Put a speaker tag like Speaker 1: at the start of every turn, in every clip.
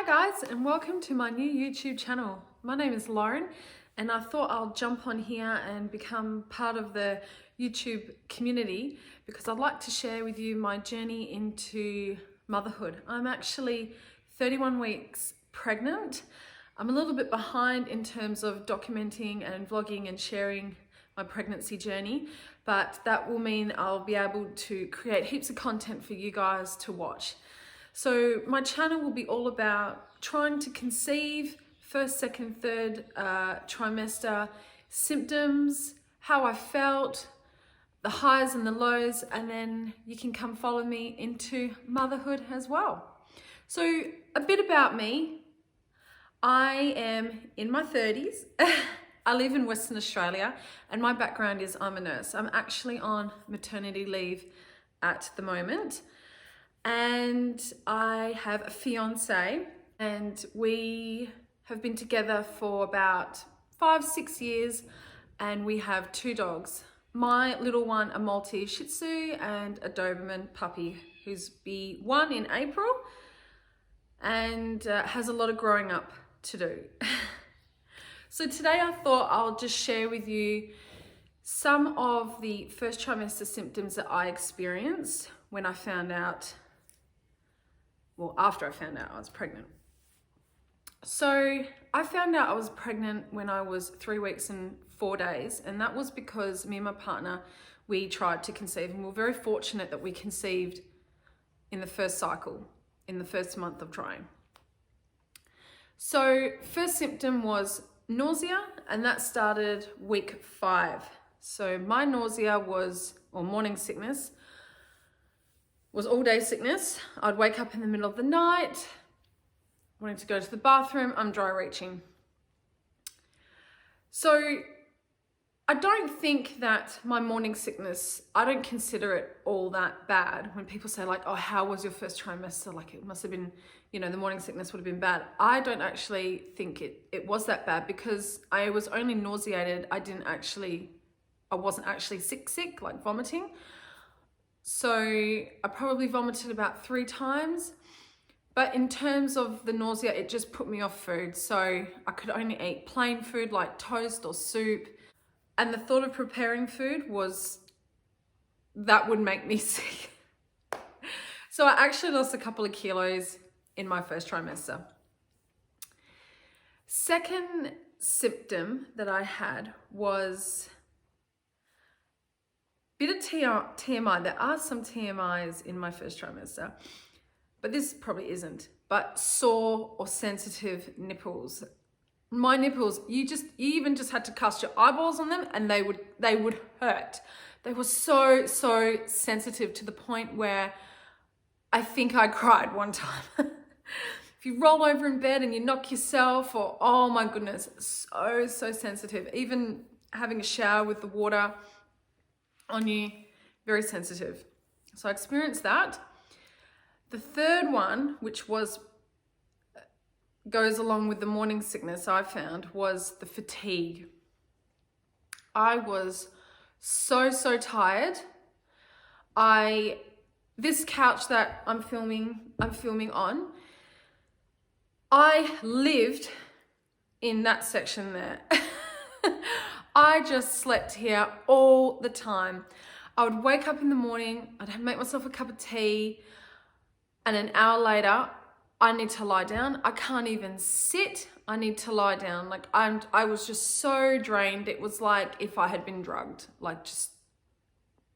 Speaker 1: Hi guys, and welcome to my new YouTube channel. My name is Lauren and I thought I'll jump on here and become part of the YouTube community because I'd like to share with you my journey into motherhood. I'm actually 31 weeks pregnant. I'm a little bit behind in terms of documenting and vlogging and sharing my pregnancy journey, but that will mean I'll be able to create heaps of content for you guys to watch. So my channel will be all about trying to conceive, first, second, third trimester symptoms, how I felt, the highs and the lows, and then you can come follow me into motherhood as well. So a bit about me. I am in my 30s. I live in Western Australia and my background is I'm a nurse. I'm actually on maternity leave at the moment. And I have a fiance and we have been together for about 5-6 years and we have 2 dogs. My little one, a Maltese Shih Tzu, and a Doberman puppy who's be 1 in April and has a lot of growing up to do. So today I thought I'll just share with you some of the first trimester symptoms that I experienced when I found out, well, after I found out I was pregnant. So I found out I was pregnant when I was 3 weeks and 4 days, and that was because me and my partner, we tried to conceive, and we were very fortunate that we conceived in the first cycle, in the first month of trying. So first symptom was nausea, and that started week 5. So my nausea was, or morning sickness, was all day sickness. I'd wake up in the middle of the night, wanting to go to the bathroom, I'm dry reaching. So I don't think that my morning sickness, I don't consider it all that bad. When people say like, oh, how was your first trimester? Like it must have been, you know, the morning sickness would have been bad. I don't actually think it was that bad because I was only nauseated. I wasn't actually sick, like vomiting. So I probably vomited about 3 times, but in terms of the nausea, it just put me off food. So I could only eat plain food like toast or soup. And the thought of preparing food that would make me sick. So I actually lost a couple of kilos in my first trimester. Second symptom that I had was bit of TMI. There are some TMIs in my first trimester, but this probably isn't. But sore or sensitive nipples. My nipples, you even just had to cast your eyeballs on them and they would hurt. They were so sensitive to the point where I think I cried one time. If you roll over in bed and you knock yourself, or oh my goodness, so sensitive. Even having a shower with the water on you, very sensitive. So I experienced that. The third one, which goes along with the morning sickness, I found, was the fatigue. I was so tired. This couch that I'm filming on, I lived in that section there. I just slept here all the time. I would wake up in the morning, I'd make myself a cup of tea, and an hour later, I need to lie down. I can't even sit. I need to lie down. Like I was just so drained. It was like if I had been drugged. Like just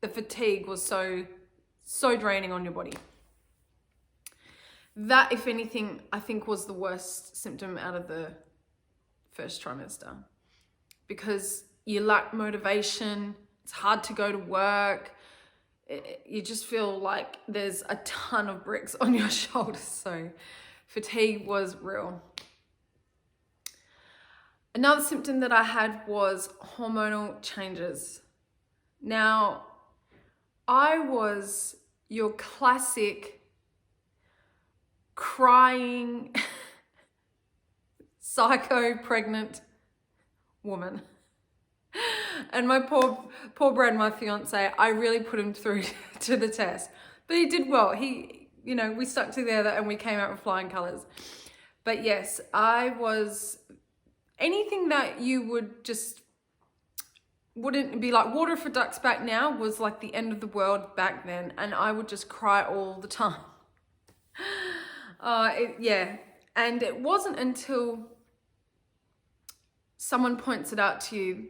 Speaker 1: the fatigue was so draining on your body. That, if anything, I think was the worst symptom out of the first trimester, because you lack motivation. It's hard to go to work. You just feel like there's a ton of bricks on your shoulders. So fatigue was real. Another symptom that I had was hormonal changes. Now, I was your classic crying, psycho pregnant woman. And my poor Brad, my fiance, I really put him through to the test, but he did well. We stuck together and we came out with flying colors. But yes, I was, anything that you would just, wouldn't be like water for ducks back now was like the end of the world back then. And I would just cry all the time. Yeah. And it wasn't until someone points it out to you,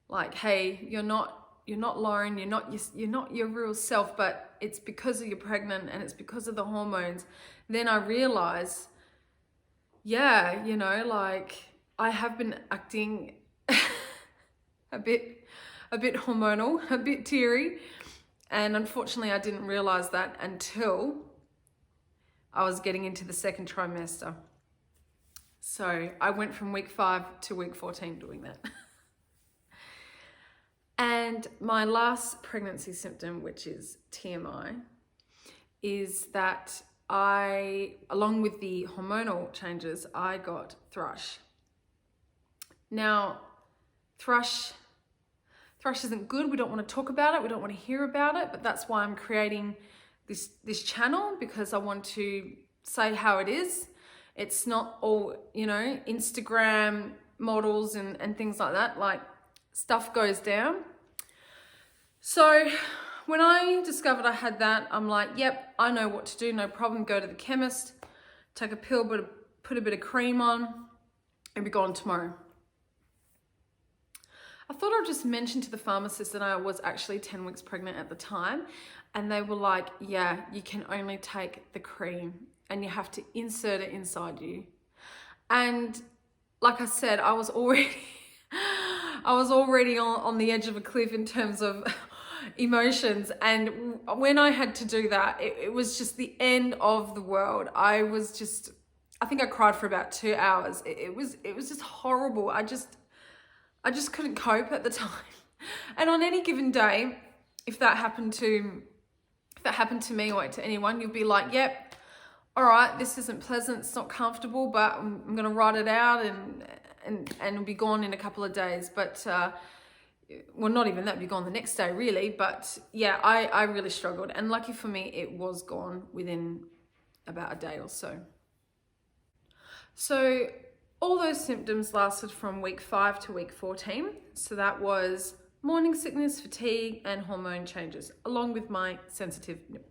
Speaker 1: like, hey, you're not Lauren, you're not your real self, but it's because of you're pregnant and it's because of the hormones. Then I realized, yeah, you know, like I have been acting a bit hormonal, a bit teary. And unfortunately I didn't realize that until I was getting into the second trimester. So I went from week 5 to week 14 doing that. And my last pregnancy symptom, which is TMI, is that along with the hormonal changes, I got thrush. Now, thrush isn't good. We don't want to talk about it. We don't want to hear about it, but that's why I'm creating this channel, because I want to say how it is. It's not all, you know, Instagram models and things like that. Like, stuff goes down. So when I discovered I had that, I'm like, yep, I know what to do. No problem. Go to the chemist, take a pill, put a bit of cream on, and be gone tomorrow. I thought I'd just mention to the pharmacist that I was actually 10 weeks pregnant at the time. And they were like, yeah, you can only take the cream and you have to insert it inside you. And like I said, I was already on the edge of a cliff in terms of emotions. And when I had to do that, it was just the end of the world. I think I cried for about 2 hours. It was just horrible. I just couldn't cope at the time. And on any given day, if that happened to me or to anyone, you'll be like, yep, all right, this isn't pleasant, it's not comfortable, but I'm gonna write it out and it'll be gone in a couple of days. But well, not even that, be gone the next day really. But yeah, I really struggled, and lucky for me, it was gone within about a day or so. So all those symptoms lasted from week 5 to week 14. So that was morning sickness, fatigue, and hormone changes, along with my sensitive nipples.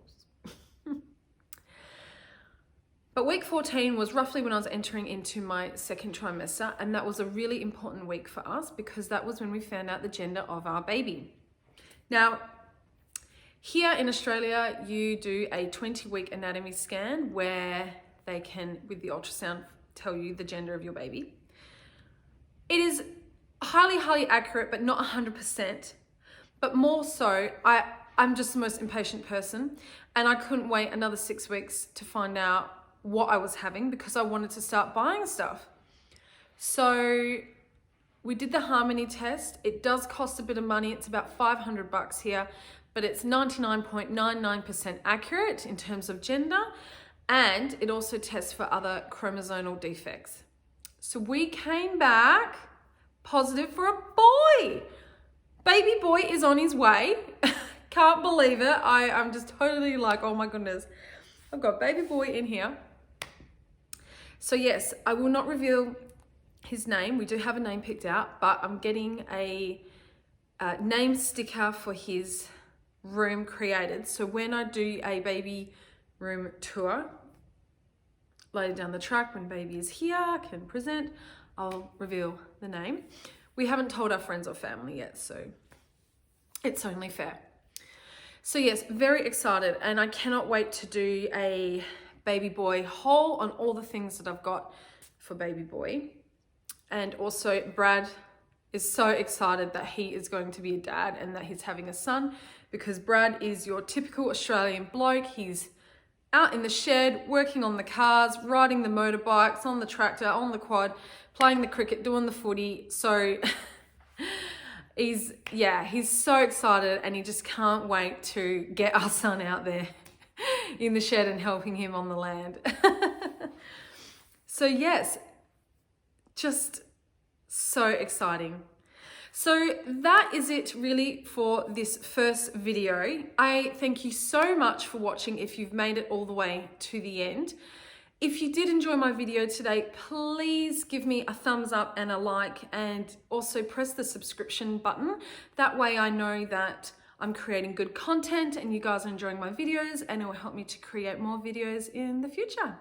Speaker 1: But week 14 was roughly when I was entering into my second trimester, and that was a really important week for us because that was when we found out the gender of our baby. Now, here in Australia, you do a 20-week anatomy scan where they can, with the ultrasound, tell you the gender of your baby. It is highly accurate, but not 100%. But more so, I'm just the most impatient person, and I couldn't wait another 6 weeks to find out what I was having because I wanted to start buying stuff. So we did the Harmony test. It does cost a bit of money. It's about $500 here, but it's 99.99% accurate in terms of gender, and it also tests for other chromosomal defects. So we came back positive for a boy. Baby boy is on his way. Can't believe it. I'm just totally like, oh my goodness. I've got baby boy in here. So yes, I will not reveal his name. We do have a name picked out, but I'm getting a name sticker for his room created. So when I do a baby room tour later down the track, when baby is here, can present, I'll reveal the name. We haven't told our friends or family yet, so it's only fair. So yes, very excited, and I cannot wait to do a baby boy haul on all the things that I've got for baby boy. And also Brad is so excited that he is going to be a dad and that he's having a son, because Brad is your typical Australian bloke. He's out in the shed, working on the cars, riding the motorbikes, on the tractor, on the quad, playing the cricket, doing the footy. So he's so excited, and he just can't wait to get our son out there in the shed and helping him on the land. So yes, just so exciting. So that is it really for this first video. I thank you so much for watching if you've made it all the way to the end. If you did enjoy my video today, please give me a thumbs up and a like, and also press the subscription button. That way I know that I'm creating good content and you guys are enjoying my videos, and it will help me to create more videos in the future.